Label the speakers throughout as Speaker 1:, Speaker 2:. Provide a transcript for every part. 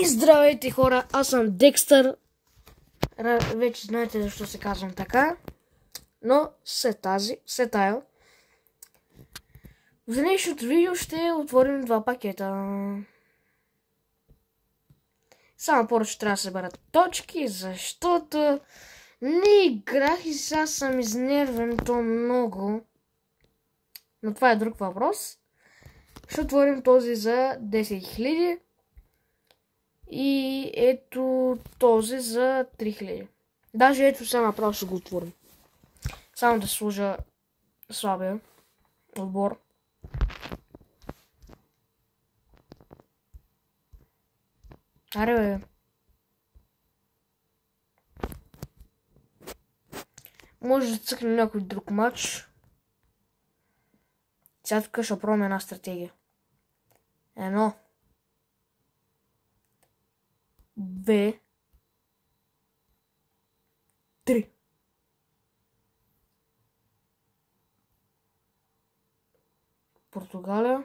Speaker 1: И здравейте хора, аз съм Декстър. Вече знаете защо се казвам така. Но след тая. В днешното видео ще отворим два пакета. Само повече трябва да се съберат точки, защото не играх и сега съм изнервен то много. Но това е друг въпрос. Ще отворим този за 10 000. И ето този за 3000. Даже ето сега направо ще го отворим. Само да сложа слабия отбор. Аре бе. Може да цъкнем някой друг матч. Сега тук ще пробвам една стратегия. 1, 2, 3. Португалия.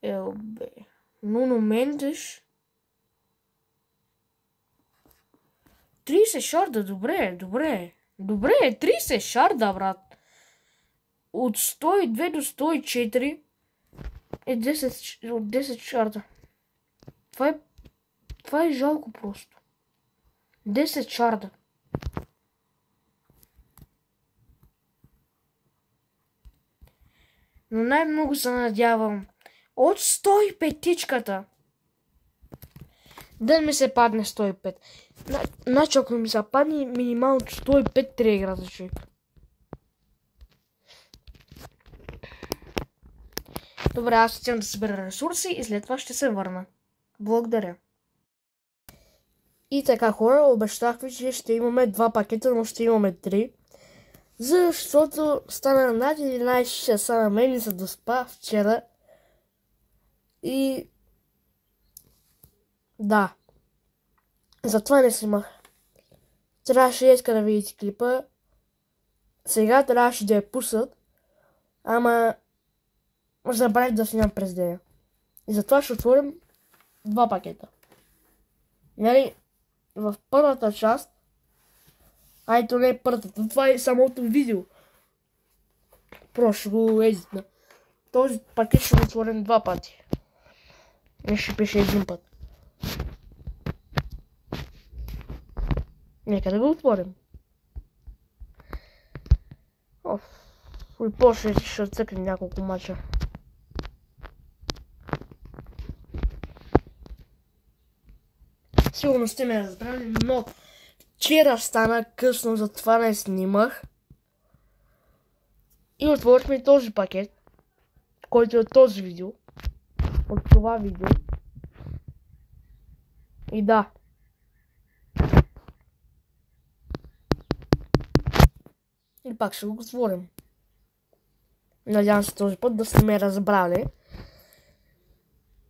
Speaker 1: ЛБ. Нуно Мендеш. 30 шарда, добре. 30 шарда, брат. От 102 до 104 е 10 шарда. Това е жалко просто. 10 шарда. Но най-много се надявам от 105-тичката да ми се падне 105. Значи ако ми се падне минимално 105 трябва да игра за човек. Добре, аз ще да събера ресурси и след това ще се върна. Благодаря. И така хора, обещах ви, че ще имаме два пакета, но ще имаме 3. Защото стана над 11 часа на мен и се доспа вчера. И да. Затова не снимах. Трябваше иска да видите клипа. Сега трябваше да я пуснат. Ама забравих да снимам през деня. И затова ще отворим два пакета. Нали, в първата част. Айто не е първата, това е самото видео. Просто ще го едитна. Този пакет ще го отворим два пъти. Не ще пише един път. Нека да го отворим. И после ще цъкнем няколко мача. Сигурно сте ме разбрали, но вчера стана късно, затова не снимах. И отворихме този пакет, който е от този видео. От това видео. И да. И пак ще го отворим. Надявам се този път да сте ме разбрали.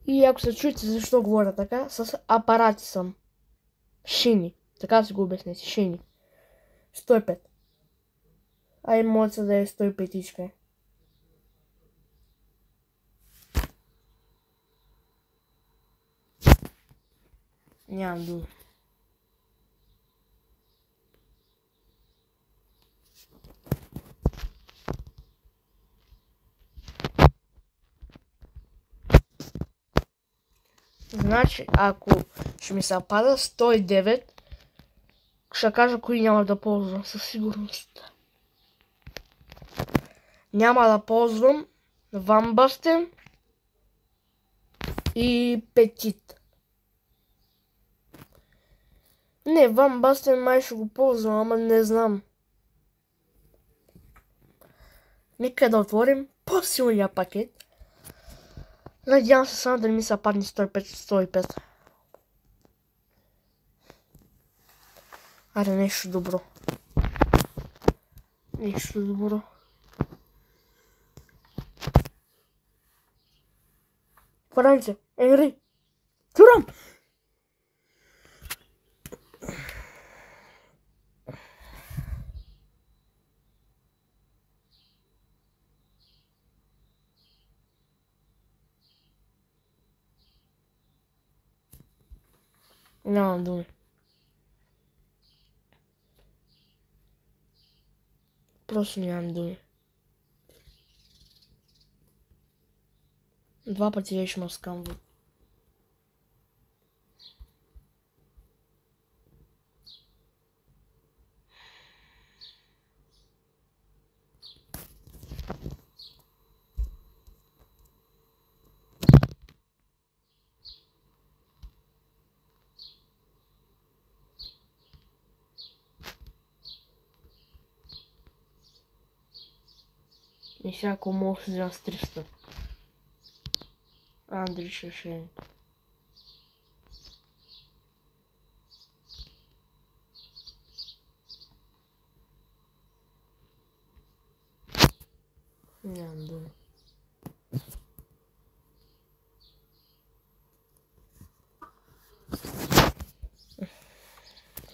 Speaker 1: И ако се чуете защо говоря така, с апарати съм. Шини. Така си го обясните. Шини. 105. Ай, може да е 105-ичка. Нямам дума. Значи, ако ще ми се пада 109, ще кажа кои няма да ползвам със сигурност. Няма да ползвам Ван Бастен и Петит. Не, Ван Бастен май ще го ползвам, ама не знам. Нека да отворим по-силния пакет. Надявам се само да не ми се падне 105. Аре, нещо добро. Нещо добро. Франция, Енри. Турам! Нямам думи. Просто нямам думи. Два пъти вече ме скамват. И сега ако мога да взема с 300. Андрей Шевченко. Нямам думи.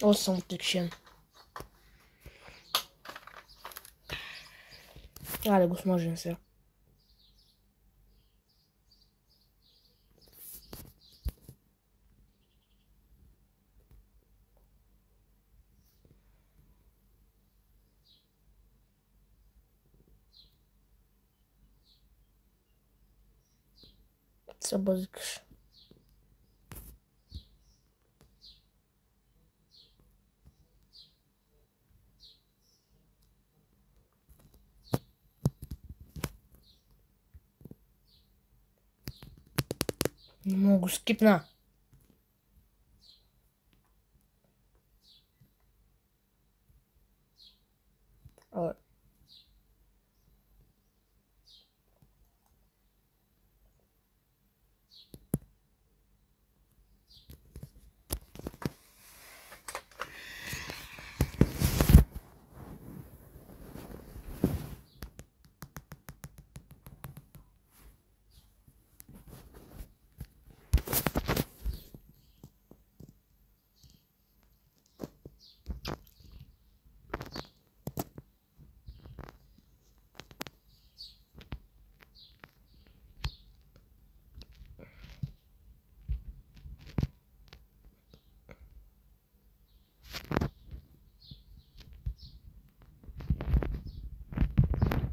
Speaker 1: 8 отличен. Айде го смажем сега. Се бъзикаш. Не мога го скипна. Ой.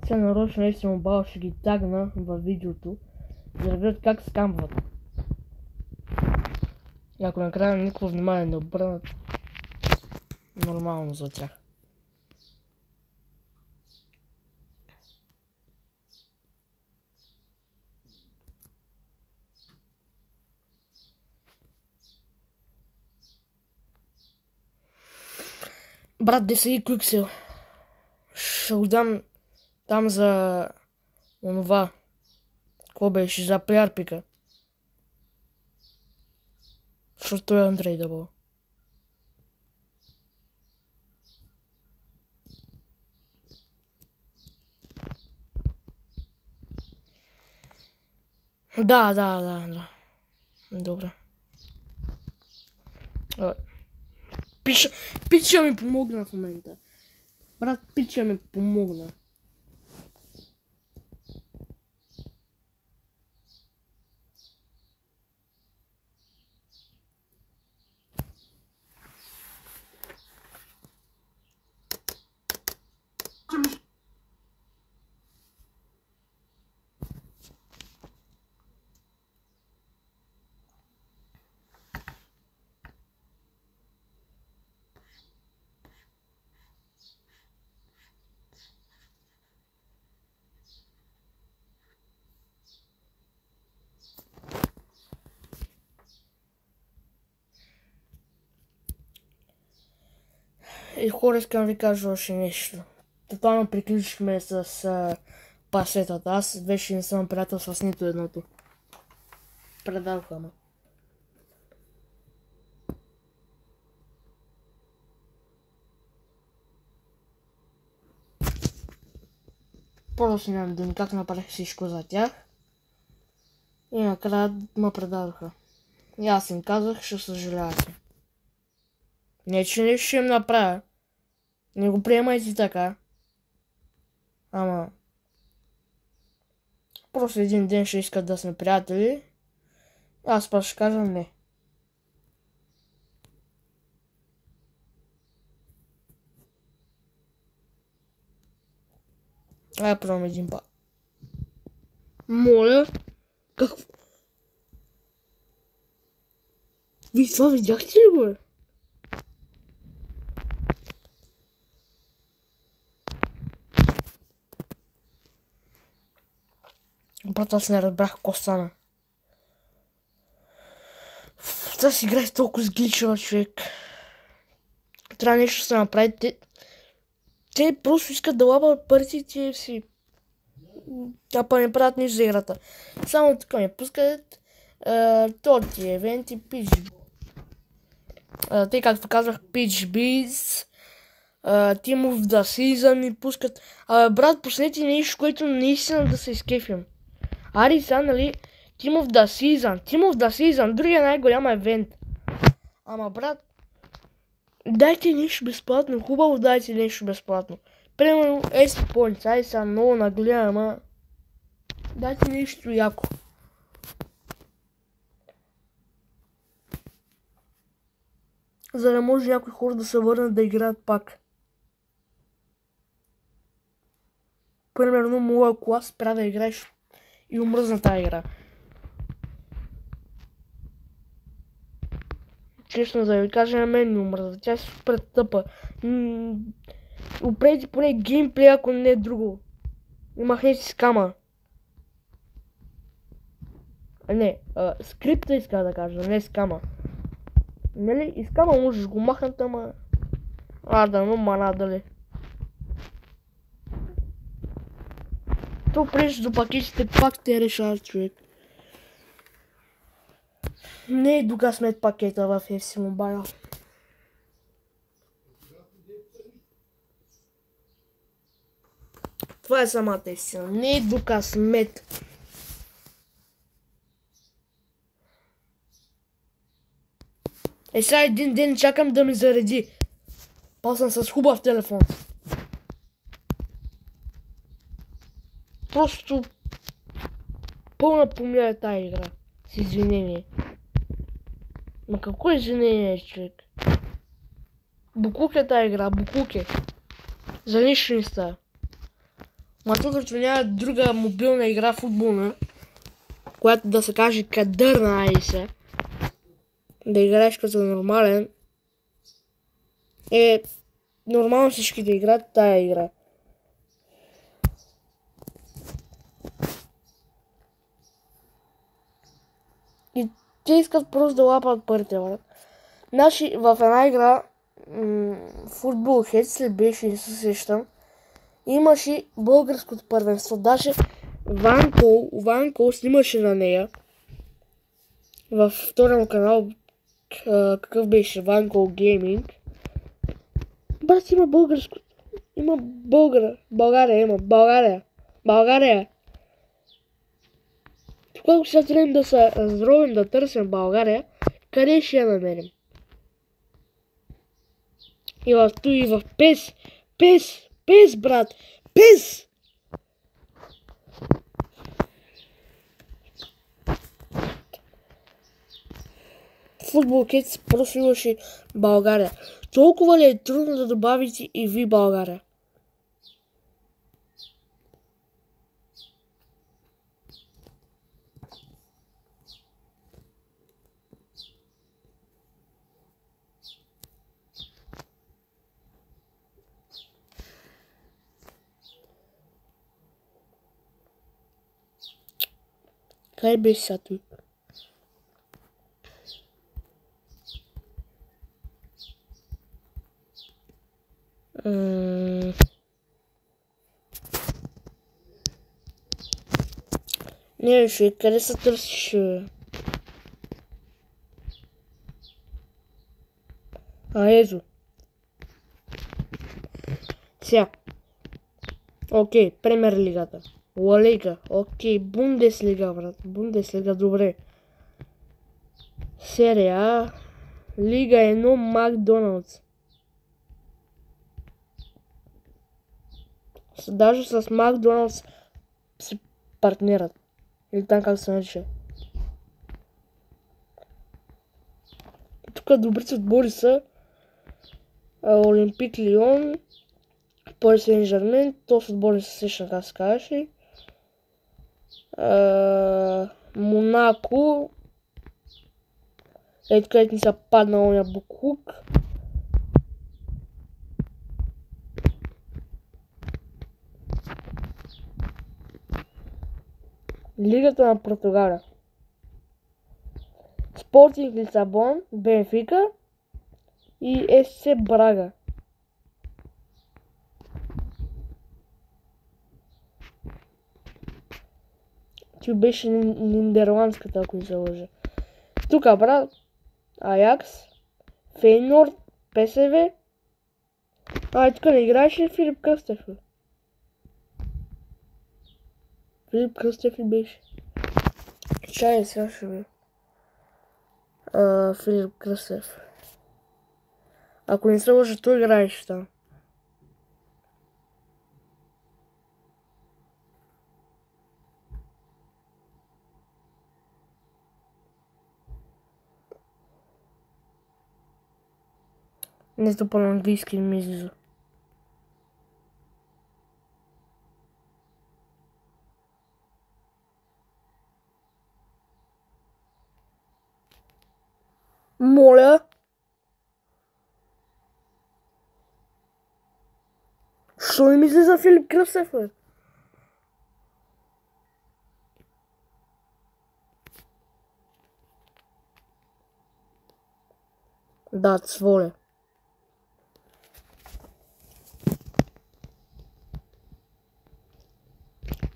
Speaker 1: Сега нарочно си мобайл ще ги тагна във видеото, за да видят как скамват. И ако накрая никакво внимание не обърнат, нормално за тях. Брат, DSI Quicksil. Ще го дам там за онова. Какво беше? За приарпика. Защото той е Андрей да бъл. Да. Добре. Пича ми помогна в момента. Брат, Пича ми помогна. И хора, искам да ви кажа още нещо. Тотално приключихме с пасетата. Аз вече не съм приятел с нито едното. Предаваха ме. Просто нямам думи как направих всичко за тях. И накрая ме предадоха. И аз им казах, ще съжалявате. Не, че нещо ще им направя. Не го приемайте така. Ама... Просто един ден ще искат да сме приятели. Аз пак ще кажа не. Айде пробвам един път. Моля. Какво? Вие това видяхте ли го, бе? Брат, аз не разбрах какво стана. Това си играе толкова сгличава, човек. Трябва нещо да се направи. Те просто искат да лапат парите и си. А не правят нищо за играта. Само така ми пускат този евент и PGB. Те, както казах, PGBs, Team of the Season ни пускат. Брат, последните нещо, което наистина да се изкефим. Ари сега, нали, Team of the Season, другия най-голям евент. Ама, брат, дайте нещо безплатно, хубаво дайте нещо безплатно. Примерно, SP Points, ай сега много нагледам, ама дайте нещо яко. За да може някои хора да се върнат да играят пак. Примерно, моя клас спря да играеш и умръзна тази игра. Честно да ви кажа, на мен ми умръзна. Тя е супер тъпа. Опрете поне геймплей, ако не е друго. Махнете скама. Не, скрипта иска да кажа, не скама. Нали, и скама можеш го махнат, ама... да, но мана дали. То прежде до пакетите пак те решават, човек. Не е дуга смет пакета в FC Mobile. Това е самата истина. Не е дуга смет. Сега един ден чакам да ми зареди. Пасвам с хубав телефон. Просто пълна помия е тая игра. С извинение. Ма какво извинение, човек? Буклук е тая игра, буклук е. За нищо не става. Ма тук няма друга мобилна игра футболна, която да се каже кадърна, ай се. Да играеш като нормален. Нормално всички да играят тая игра. И те искат просто да лапат парите, брат. Значи в една игра Football Heads ли беше, не се сещам, имаше българското първенство. Даже Ванкол снимаше на нея. Във втория му канал, какъв беше, Ванкол Гейминг. Брат, има българско. Има България има. България. Когато сега трябва да се разровим да търсим България, къде ще я намерим? И в PES, брат! PES! Football Kids просто имаше България. Толкова ли е трудно да добавите и ви България? Къде беше сега тук? Не, човек, къде се търсиш? Ето. Сега. Окей, Премьер лигата. Ла Лига. Окей, Бундеслига, брат. Бундеслига, добре. Серия А. Лига 1, Макдоналдс. Даже с Макдоналдс си партнират. Или там как се нарича. Тук добрите отбори са Олимпик Лион, Пари Сен-Жермен, този отбор не се сещам как се казваше. Монако. Ето където ни се падна оня буклук. Лигата на Португалия. Спортинг Лисабон, Бенфика и СС Брага. Ти беше нидерландската, ако не се лъжа. Тука, брат, Аякс, Фейнорд, ПСВ. Тук не играеш ли Филип Кръстев? Филип Кръстев ли беше? Чай, сега ще бе. Филип Кръстев. Ако не се лъжа, той играеш там. Нещо по-английски ми излиза. Моля. Що не ми излиза Филип Кръстев, бе? Да, своля.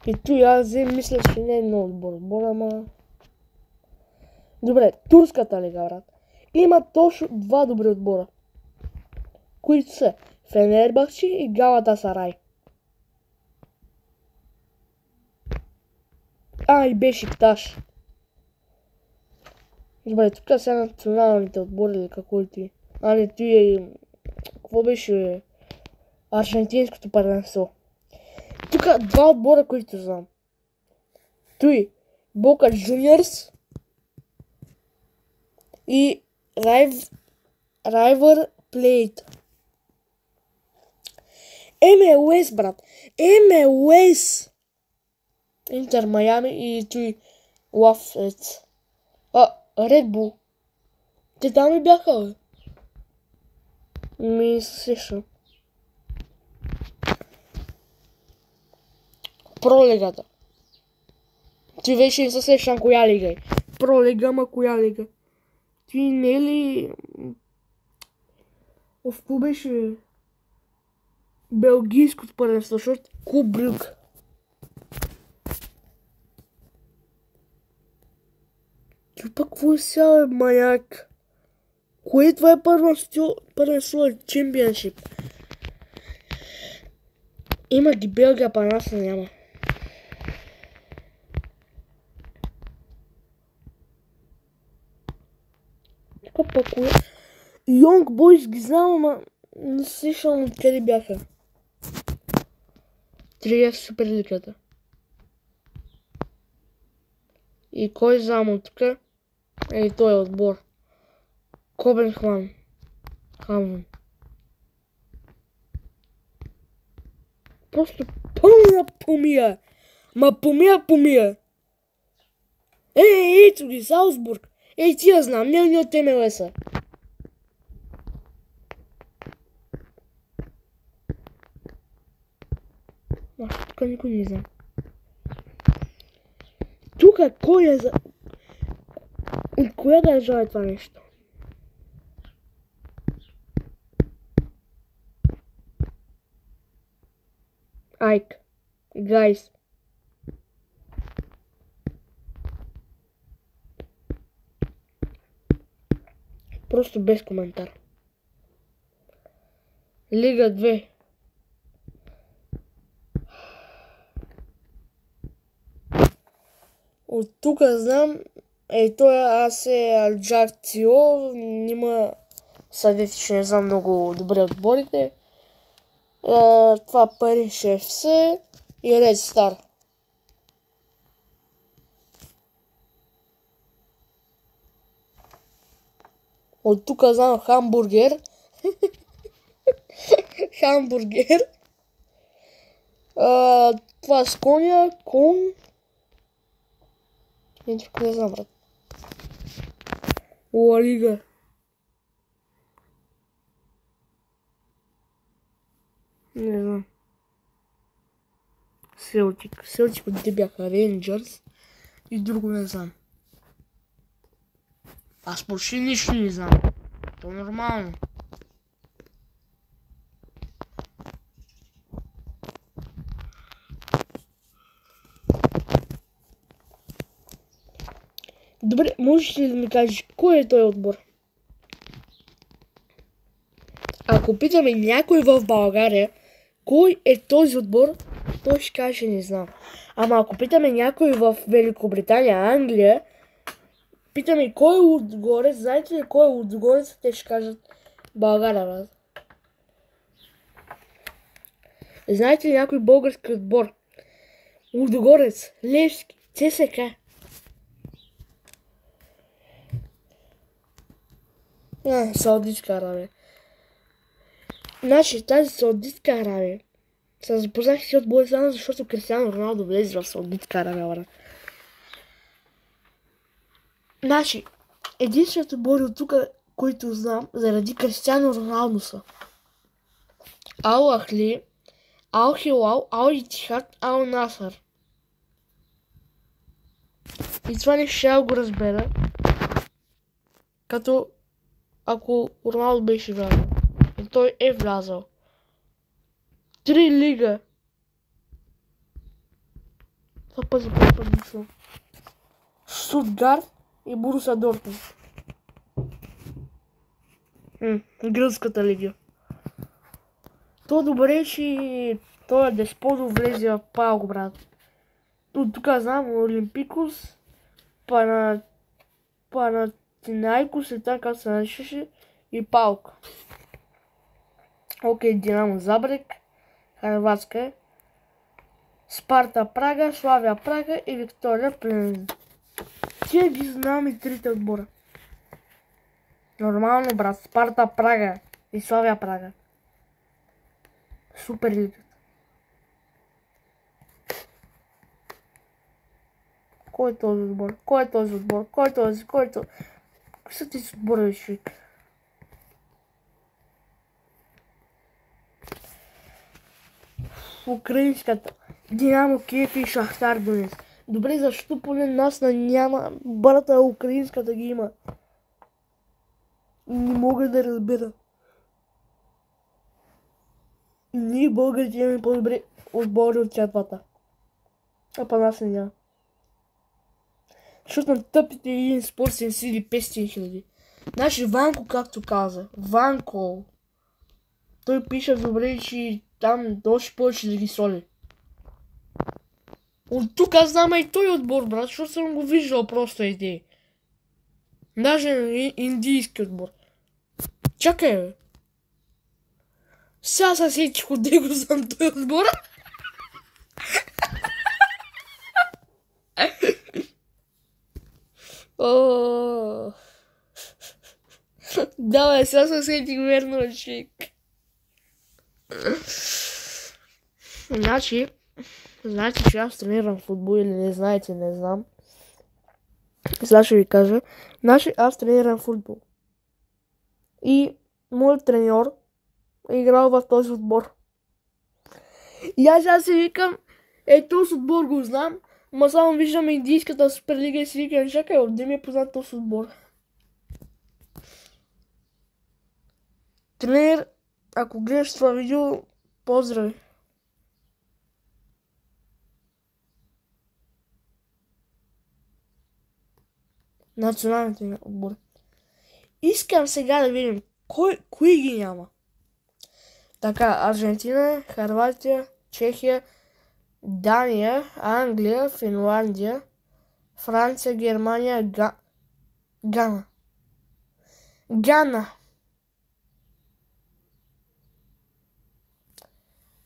Speaker 1: И той аз мисля, че не е много отбор, ама... Добре, турската лига, брат. Има точно два добри отбора. Които са Фенербахче и Галатасарай. И Бешикташ. Добре, тук са националните отбори или какво ли ти? Не, той е... Какво беше? Аржентинското първенство. Тук два отбора, които знам. Той Бока Джуниорс и River Plate. МЛС, брат. МЛС. Интер Майами и той Лафец. Ред Бул. Те там ли бяха, бе? Ми се сещам. Пролигата. Ти вече не се сещам коя лига е. Пролига, ама коя лига? Ти не е ли... Какво беше... Белгийското първенство, защото Клуб Брюг. Ти пък какво е сега, бе, маяк? Кое това е първенство е чемпионшип? Има ги Белгия, па нас няма. Тука пък кое... Йонг Бойс ги знам, ама не се сещам откъде бяха. Трия в Суперлигата. И кой знам от тука? Той е отбор. Кобенхамън. Просто пълна помия. Ма помия. Ето ги, Салцбург. Ти я знам, не от МЛС-а. Тук никой не знам. Тука кой е за... От коя държава е това нещо? Айк. Гайс. Просто без коментар. Лига 2. От тук знам, той аз е Алджакцио, нима съдете, че не знам много добре отборите. Това Пари ФС и Ред Стар. От тук знам Хамбургер. Хамбургер. Това с коня, кон... Не знам, брат. Ла Лига. Не знам. Селтик. Селтик от те бяха Рейнджърс и друго не знам. Аз почти нищо не знам. То нормално. Добре, можеш ли да ми кажеш, кой е този отбор? Ако питаме някой в България, кой е този отбор, той ще каже, не знам. Ама ако питаме някой в Великобритания, Англия, питаме кой е Лудогорец, знаете ли кой е Лудогорец, те ще кажат България, брат. Знаете ли някой български отбор? Лудогорец, Левски, ЦСКА. Саудитска Аравия. Значи тази Саудитска Аравия се запознах си отбори само защото Кристиано Роналдо влезе в Саудитска Аравия. Значи, единственото отбори от тук, които знам, заради Кристиано Роналдо са Ал Ахли, Ал Хилал, Ал Итихад, Ал Насър. И това не ще го разбера, като ако Роналдо беше влязъл. И той е влязъл. 3 лига. Това път за първи път мисля. Штутгарт и Боруся Дортмунд. Гръцката лига. То добре, че той Десподо влезе в Паук, брат. Тук знам Олимпикос, Панатинайкос и така се наричаше и Паук. Окей, Динамо Забрек, Хърватска, Спарта Прага, Славия Прага и Виктория Плевен. Тия ги знам и трите отбора. Нормално, брат. Спарта Прага и Славия Прага. Супер лигата. Кой е този отбор? Кой е този отбор? Кой е този? Кой е този? Кои са тези отбори, човек? Украинската. Динамо Киев и Шахтар Донецк. Добре, защо поне нас няма? Брата украинската ги има. Не мога да разбера. Ние българите имаме по-добре отбори от тя двата. А па нас не няма. Защото на тъпите един спорт се сили 500 хиляди. Значи Ванко, както каза. Ванко. Той пише добре, че там още повече да ги соли. От тук аз знам и той отбор, брат, защото съм го виждал просто идеи. Даже индийски отбор. Чакай, бе. Сега се сетих от него знам той отбор. Да, бе, сега се сетих верно, човек. Значи, знаете, че аз тренирам футбол или не знаете, не знам. Сега ще ви кажа. Значи, аз тренирам футбол. И моят треньор е играл в този отбор. И аз сега си викам, този отбор го знам, ма само виждам индийската суперлига и си викам, чакай, отде ми е познат този отбор. Тренер, ако гледаш това видео, поздрави. Националните отбори. Искам сега да видим кои ги няма. Така, Аржентина, Хърватия, Чехия, Дания, Англия, Финландия, Франция, Германия, Гана.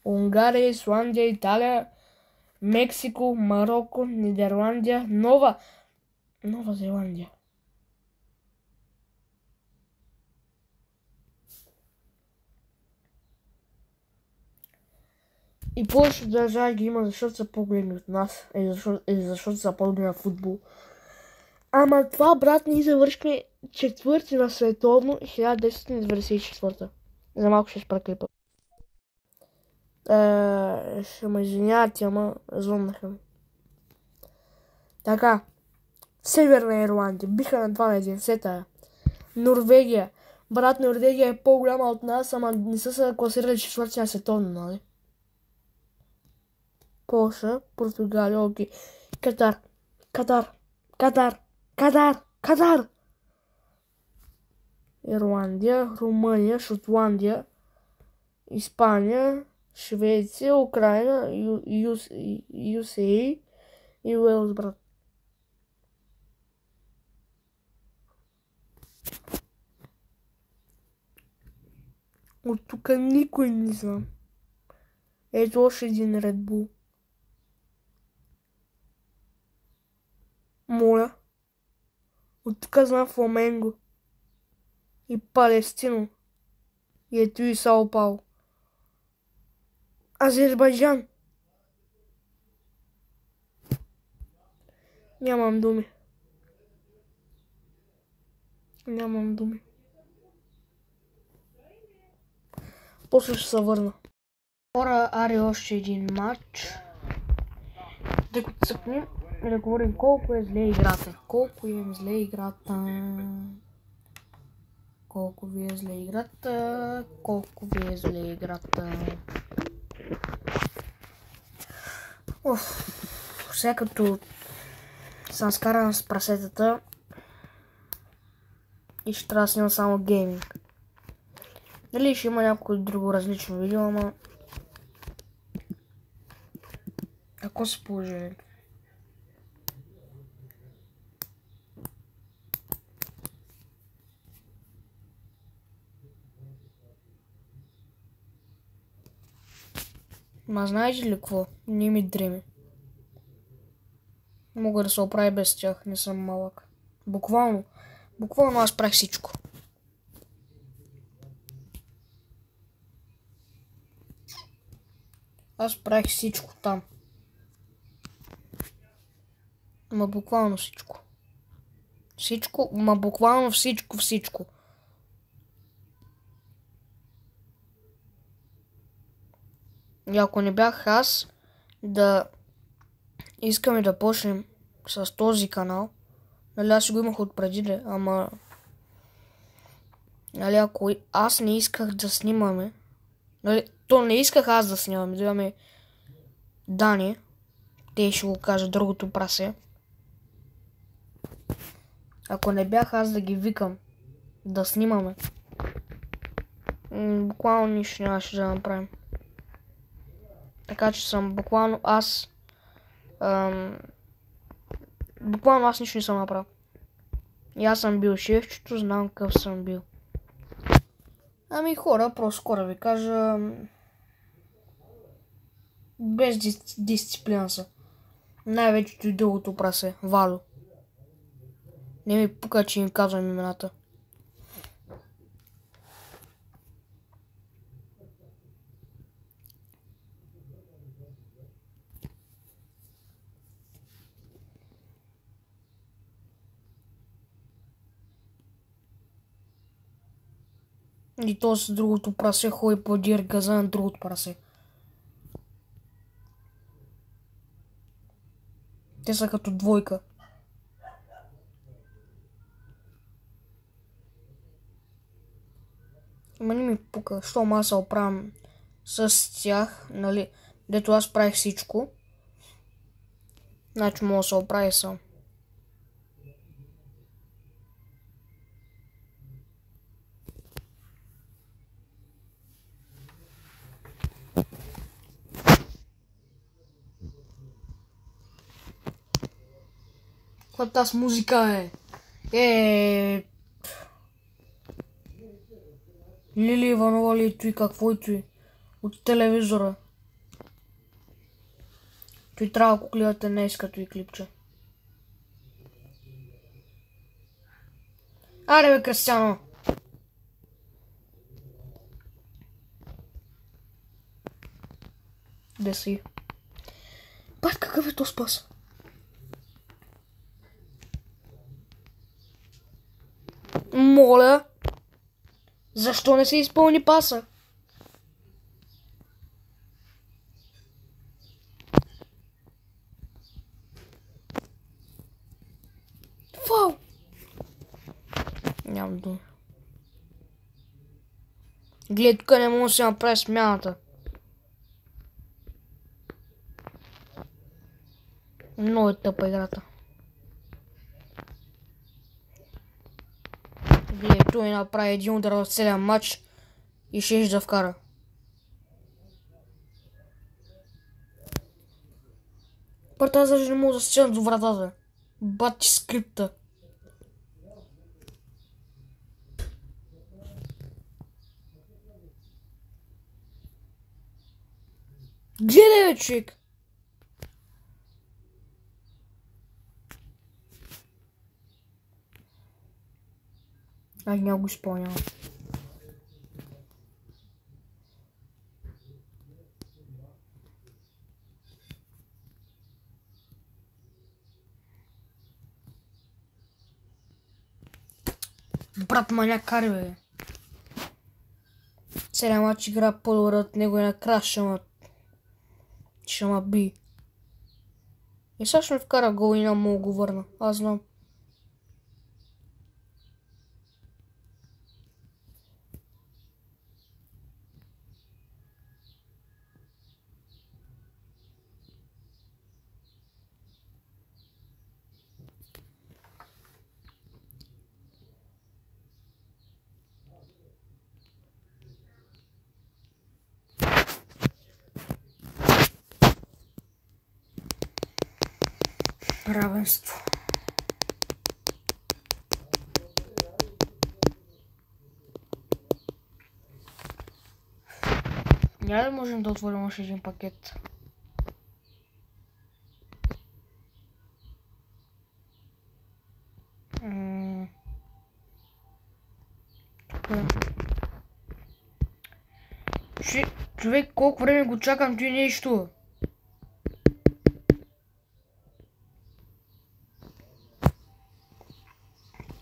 Speaker 1: Унгария, Исландия, Италия, Мексико, Марокко, Нидерландия, Нова Зеландия. И повече държави ги има, защото са по-големи от нас. И защото са по-добри на футбол. Ама това, брат, ние завършихме четвърти на световно 1994. За малко ще спра клипа. Ще ме извинявате, ама звъннаха ми. Така. Северна Ирландия. Биха на 2 на 1. Сета. Норвегия. Брат, Норвегия е по-голяма от нас, ама не са се класирали четвърти на световно, нали? Полша, Португалия, окей. Катар. Ирландия, Румъния, Шотландия, Испания, Швеция, Украина, USA и Уелс, брат. От тук никой не знам. Ето още един Red Bull. Моля. От тук знам Фламенго. И Палестино. И ето и Сао Пауло. Азербайджан. Нямам думи. После ще се върна. Хора, аре още един матч. Да го цъкнем и да говорим колко е зле играта. Колко ви е зле играта. Сега като съм скаран с прасетата и ще трябва да снимам само гейминг. Дали ще има някое друго различно видео, ама... Ако се положението? Ма знаете ли какво? Не ми дреми. Мога да се оправя без тях, не съм малък. Буквално аз правих всичко. Аз правих всичко там. Ма буквално всичко. Буквално всичко. И ако не бях аз да искаме да почнем с този канал, нали аз го имах отпреди, ама нали ако аз не исках да снимаме, нали, то не исках аз да снимаме, да имаме Дани, те ще го кажа другото прасе. Ако не бях аз да ги викам да снимаме, буквално нищо нямаше да направим. Така че съм буквално аз нищо не съм направил. И аз съм бил шефчето, знам какъв съм бил. Ами хора, просто скоро ви кажа, без дисциплина са. Най-вече и другото прасе, Вало. Не ми пука, че им казвам имената. И то с другото прасе ходи по газа на другото прасе. Те са като двойка. Ама не ми пука, щом аз се оправям с тях, нали, дето аз правих всичко. Значи мога да се оправя сам. Каква тази музика е? Лили Иванова ли той, какво и той? От телевизора. Той трябва да гледате днес като и клипче. Аре бе, Кристиано! Де си? Бат, какъв е то спас? Моля? Защо не се изпълни паса? Фау! Нямам дума. Гледай, тук не мога да се направи смяната. Много е тъпа играта. Гледай, той направи един удар в целия матч и ще да вкара. Пърта, аз даже не мога да стигна до вратата. Бати скрипта. Гледай, бе, човек! Аз няма го изпълнявам. Брат маняк, кари, бе. Целият матч игра по-добре от него и накрая ще ма би. И сега ще ме вкара гол и няма мога го върна. Аз знам. Равенство. Няма да можем да отворим още един пакет. Човек, колко време го чакам ти нещо?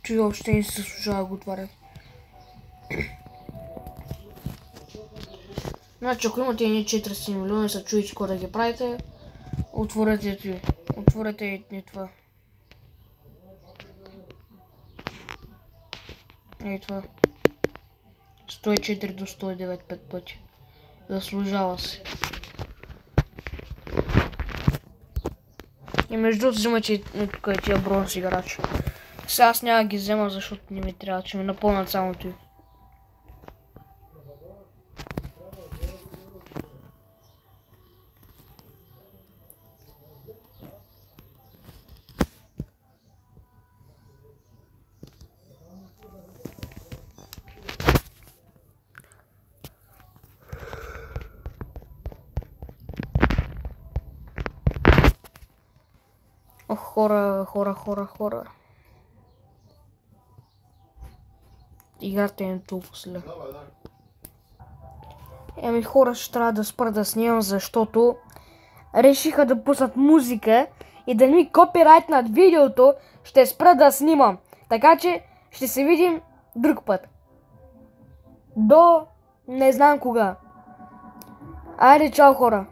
Speaker 1: Че въобще не се служава да го отваря. Значи, ако имате едни 400 милиона и са чуете какво да ги правите, отворете ти. Отворете и това. И това. 104 до 109 5 пъти. Заслужава се. И между другото взимате тук и тия бронз играчи. Сега аз няма ги взема, защото не ми трябва, че ми напълнат самото й. Ох, хора. Играта е толкова зле. Еми хора, ще трябва да спра да снимам, защото решиха да пуснат музика и да ми копирайтнат видеото, ще спра да снимам. Така че ще се видим друг път. До не знам кога. Айде, чао хора!